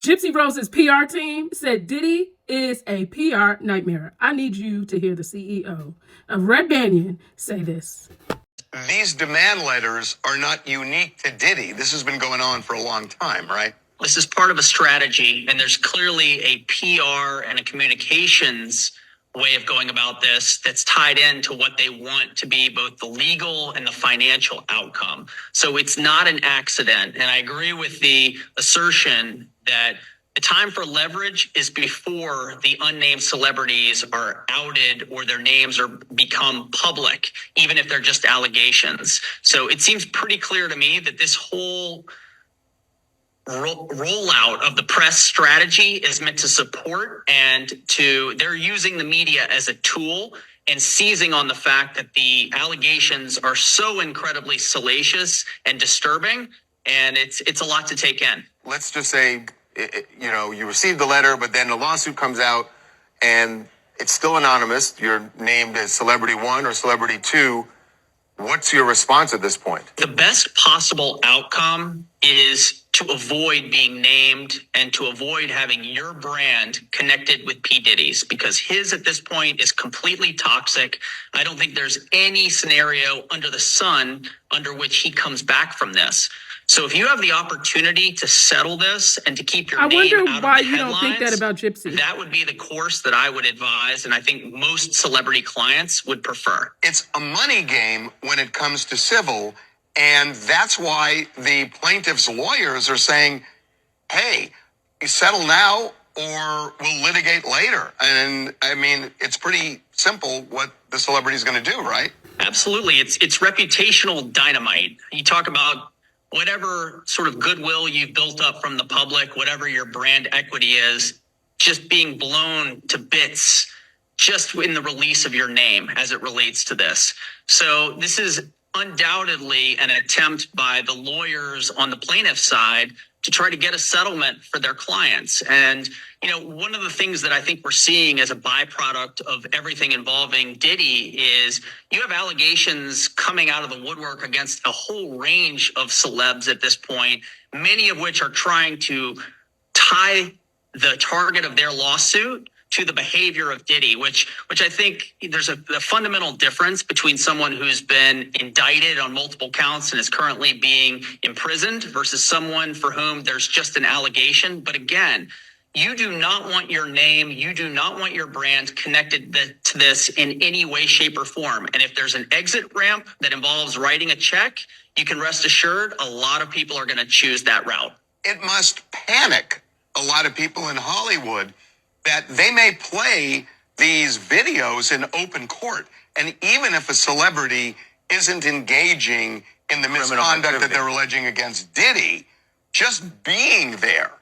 Gypsy Rose's PR team said Diddy is a PR nightmare. I need you to hear the CEO of Red Banyan say this. These demand letters are not unique to Diddy. This has been going on for a long time, right? This is part of a strategy, and there's clearly a PR and a communications way of going about this that's tied into what they want to be both the legal and the financial outcome. So it's not an accident. And I agree with the assertion that the time for leverage is before the unnamed celebrities are outed or their names are become public, even if they're just allegations. So it seems pretty clear to me that this whole rollout of the press strategy is meant to support they're using the media as a tool and seizing on the fact that the allegations are so incredibly salacious and disturbing, and it's a lot to take in. Let's just say, you received the letter, but then the lawsuit comes out and it's still anonymous. You're named as Celebrity 1 or Celebrity 2. What's your response at this point? The best possible outcome is to avoid being named and to avoid having your brand connected with P. Diddy's, because his at this point is completely toxic. I don't think there's any scenario under the sun under which he comes back from this. So if you have the opportunity to settle this and to keep your name out of the headlines, I wonder why you don't think that about Gypsy. That would be the course that I would advise, and I think most celebrity clients would prefer. It's a money game when it comes to civil, and that's why the plaintiff's lawyers are saying, hey, you settle now or we'll litigate later. And I mean, it's pretty simple what the celebrity is going to do, right? Absolutely. It's reputational dynamite. You talk about whatever sort of goodwill you've built up from the public, whatever your brand equity is, just being blown to bits just in the release of your name as it relates to this. So this is undoubtedly an attempt by the lawyers on the plaintiff's side to try to get a settlement for their clients. And, one of the things that I think we're seeing as a byproduct of everything involving Diddy is you have allegations coming out of the woodwork against a whole range of celebs at this point, many of which are trying to tie the target of their lawsuit to the behavior of Diddy, which I think there's a fundamental difference between someone who's been indicted on multiple counts and is currently being imprisoned versus someone for whom there's just an allegation. But again, you do not want your name, you do not want your brand connected to this in any way, shape, or form. And if there's an exit ramp that involves writing a check, you can rest assured a lot of people are going to choose that route. It must panic a lot of people in Hollywood that they may play these videos in open court. And even if a celebrity isn't engaging in the misconduct that they're alleging against Diddy, just being there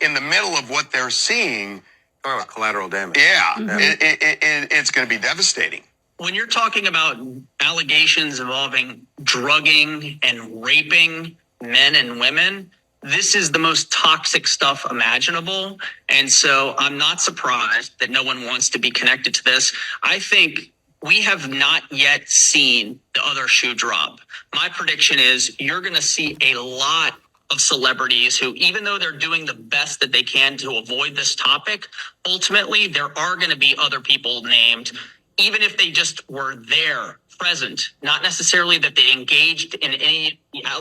in the middle of what they're seeing. Oh, collateral damage. Yeah, it's going to be devastating. When you're talking about allegations involving drugging and raping men and women, this is the most toxic stuff imaginable. And so I'm not surprised that no one wants to be connected to this. I think we have not yet seen the other shoe drop. My prediction is you're going to see a lot of celebrities who, even though they're doing the best that they can to avoid this topic, ultimately there are going to be other people named, even if they just were there, present, not necessarily that they engaged in any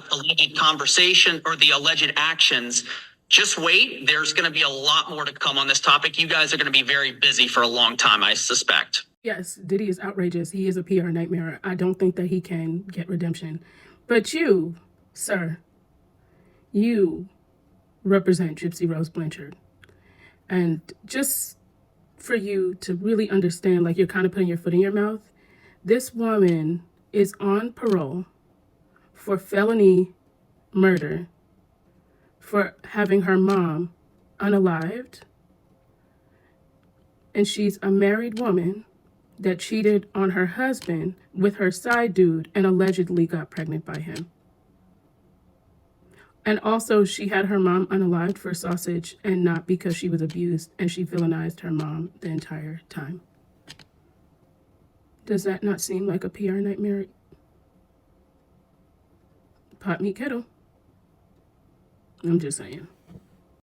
alleged conversation or the alleged actions. Just wait. There's going to be a lot more to come on this topic. You guys are going to be very busy for a long time, I suspect. Yes, Diddy is outrageous. He is a PR nightmare. I don't think that he can get redemption. But you, sir, you represent Gypsy Rose Blanchard. And just for you to really understand, like you're kind of putting your foot in your mouth, this woman is on parole for felony murder, for having her mom unalived. And she's a married woman that cheated on her husband with her side dude and allegedly got pregnant by him. And also she had her mom unalived for sausage and not because she was abused, and she villainized her mom the entire time. Does that not seem like a PR nightmare? Pot meat kettle. I'm just saying.